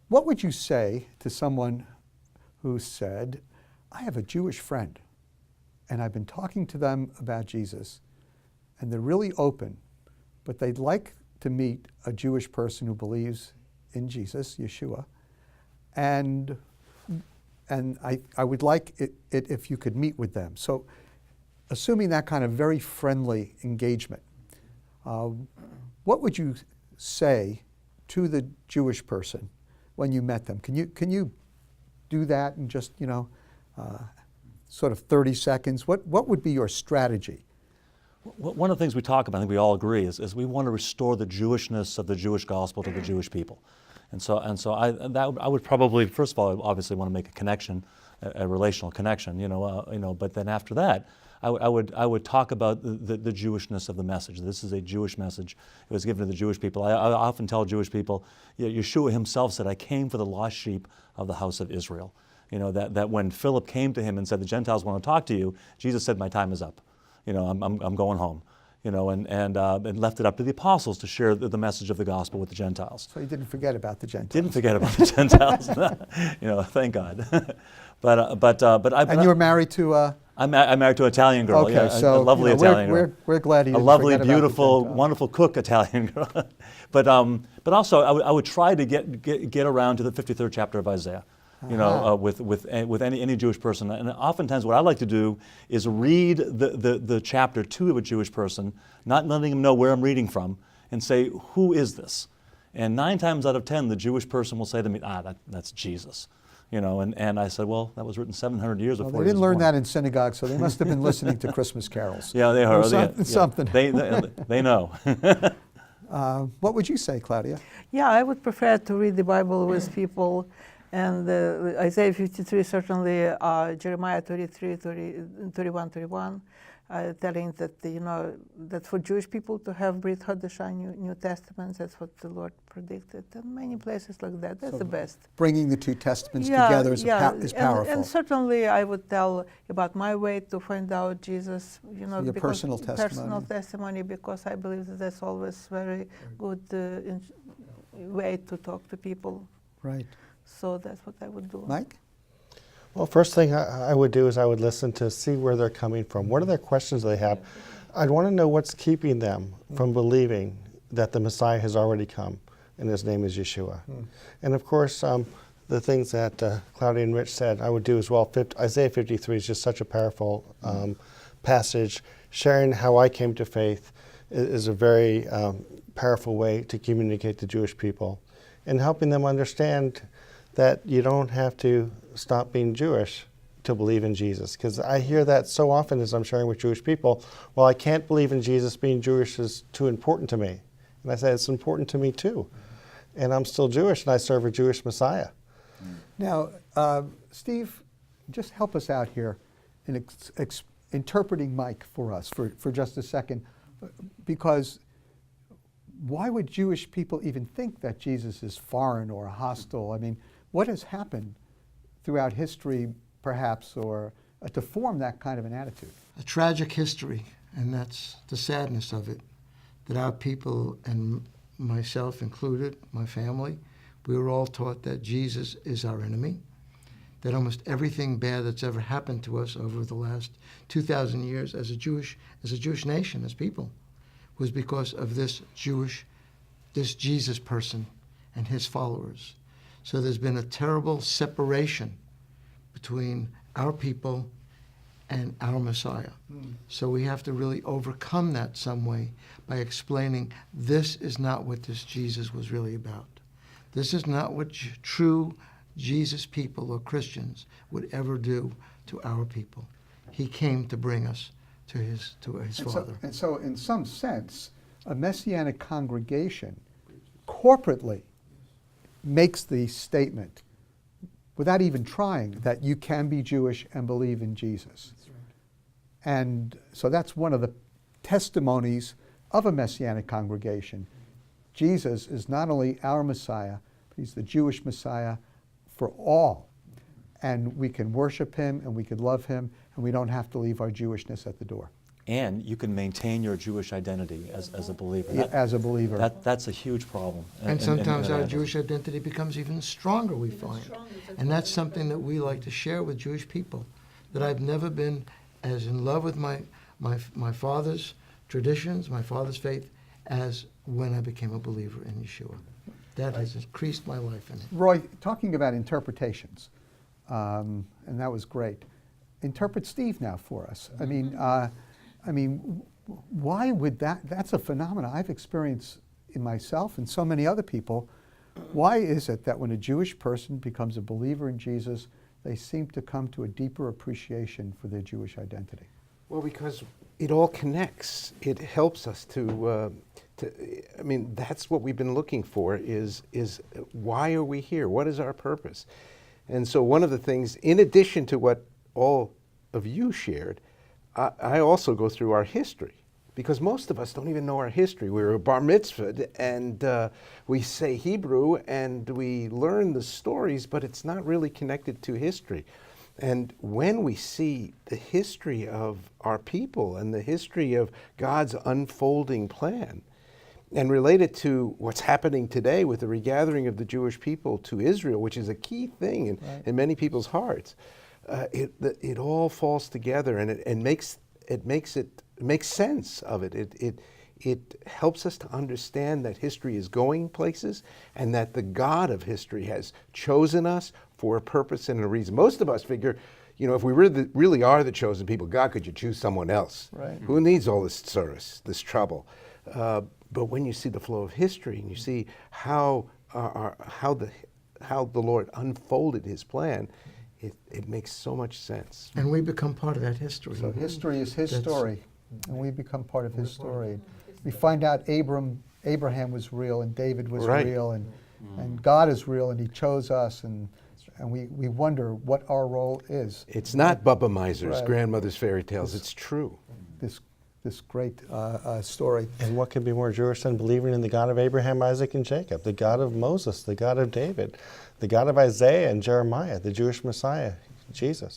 What would you say to someone who said, I have a Jewish friend, and I've been talking to them about Jesus, and they're really open, but they'd like to meet a Jewish person who believes in Jesus, Yeshua, and I would like it if you could meet with them. So assuming that kind of very friendly engagement, what would you say to the Jewish person when you met them? Can you do that in just, sort of 30 seconds? What would be your strategy? One of the things we talk about, I think we all agree, is we want to restore the Jewishness of the Jewish gospel to the Jewish people. And so I would probably, first of all, obviously want to make a connection, a relational connection, but then after that, I would talk about the Jewishness of the message. This is a Jewish message. It was given to the Jewish people. I often tell Jewish people, Yeshua himself said, I came for the lost sheep of the house of Israel. That when Philip came to him and said, the Gentiles want to talk to you, Jesus said, my time is up. I'm going home. And left it up to the apostles to share the message of the gospel with the Gentiles. So he didn't forget about the Gentiles. Didn't forget about the Gentiles. Thank God. And you were married to I'm married to an Italian girl. Okay, yeah, so a lovely Italian girl. We're glad he didn't a lovely, forget about the beautiful, Gentiles. wonderful cook Italian girl. But also I would try to get around to the 53rd chapter of Isaiah. With any Jewish person. And oftentimes what I like to do is read the chapter to a Jewish person, not letting them know where I'm reading from, and say, who is this? And 9 times out of 10, the Jewish person will say to me, that's Jesus. And I said, well, that was written 700 years before. They didn't learn that in synagogue, so they must have been listening to Christmas carols. Yeah, they heard. Something. They know. What would you say, Claudia? Yeah, I would prefer to read the Bible with people. And Isaiah 53, certainly Jeremiah 33, 31, 31, telling that, that for Jewish people to have Brit Hadashah, New Testament, that's what the Lord predicted. And many places like that, that's the best. Bringing the two testaments together is powerful. And certainly I would tell about my way to find out Jesus, your personal testimony, because I believe that that's always very good way to talk to people. Right. So that's what I would do. Mike? Well, first thing I would do is I would listen to see where they're coming from. What are their questions they have? I'd want to know what's keeping them from believing that the Messiah has already come and his name is Yeshua. And of course, the things that Claudia and Rich said, I would do as well. Isaiah 53 is just such a powerful passage. Sharing how I came to faith is a very powerful way to communicate to Jewish people, and helping them understand that you don't have to stop being Jewish to believe in Jesus. Because I hear that so often as I'm sharing with Jewish people, well, I can't believe in Jesus, being Jewish is too important to me. And I say, it's important to me too. And I'm still Jewish, and I serve a Jewish Messiah. Now, Steve, just help us out here in interpreting Mike for us for just a second, because why would Jewish people even think that Jesus is foreign or hostile? I mean, what has happened throughout history, perhaps, or to form that kind of an attitude? A tragic history, and that's the sadness of it, that our people, and myself included, my family, we were all taught that Jesus is our enemy, that almost everything bad that's ever happened to us over the last 2,000 years as a Jewish nation, as people, was because of this Jesus person and his followers. So there's been a terrible separation between our people and our Messiah. So we have to really overcome that some way by explaining this is not what this Jesus was really about. This is not what true Jesus people or Christians would ever do to our people. He came to bring us to his Father. And so in some sense, a Messianic congregation corporately makes the statement, without even trying, that you can be Jewish and believe in Jesus. That's right. And so that's one of the testimonies of a Messianic congregation. Jesus is not only our Messiah, but he's the Jewish Messiah for all. And we can worship him and we can love him, and we don't have to leave our Jewishness at the door. and you can maintain your Jewish identity as a believer. Yeah, as a believer. That's a huge problem. And sometimes our Evangelism. Jewish identity becomes even stronger, we find. And that's something that we like to share with Jewish people, that I've never been as in love with my father's traditions, my father's faith, as when I became a believer in Yeshua. That has increased my life in it. Roy, talking about interpretations, and that was great. Interpret Steve now for us. I mean, why would that's a phenomenon I've experienced in myself and so many other people. Why is it that when a Jewish person becomes a believer in Jesus, they seem to come to a deeper appreciation for their Jewish identity? Well, because it all connects. It helps us to I mean, that's what we've been looking for is why are we here? What is our purpose? And so one of the things, in addition to what all of you shared, I also go through our history, because most of us don't even know our history. We were bar mitzvahed, and we say Hebrew, and we learn the stories, but it's not really connected to history. And when we see the history of our people and the history of God's unfolding plan, and relate it to what's happening today with the regathering of the Jewish people to Israel, which is a key thing in many people's hearts, it all falls together, and it makes sense of it. It helps us to understand that history is going places, and that the God of history has chosen us for a purpose and a reason. Most of us figure, if we really are the chosen people, God, could you choose someone else? Right. Who needs all this service, this trouble? But when you see the flow of history, and you see how the Lord unfolded His plan, it makes so much sense. And we become part of that history. So history is His That's- story, and we become part of His story. We find out Abraham was real, and David was Right. real, and God is real, and He chose us, and we wonder what our role is. It's not Bubba Miser's Right. grandmother's fairy tales. It's true. This great story. And what could be more Jewish than believing in the God of Abraham, Isaac, and Jacob, the God of Moses, the God of David, the God of Isaiah and Jeremiah, the Jewish Messiah, Jesus?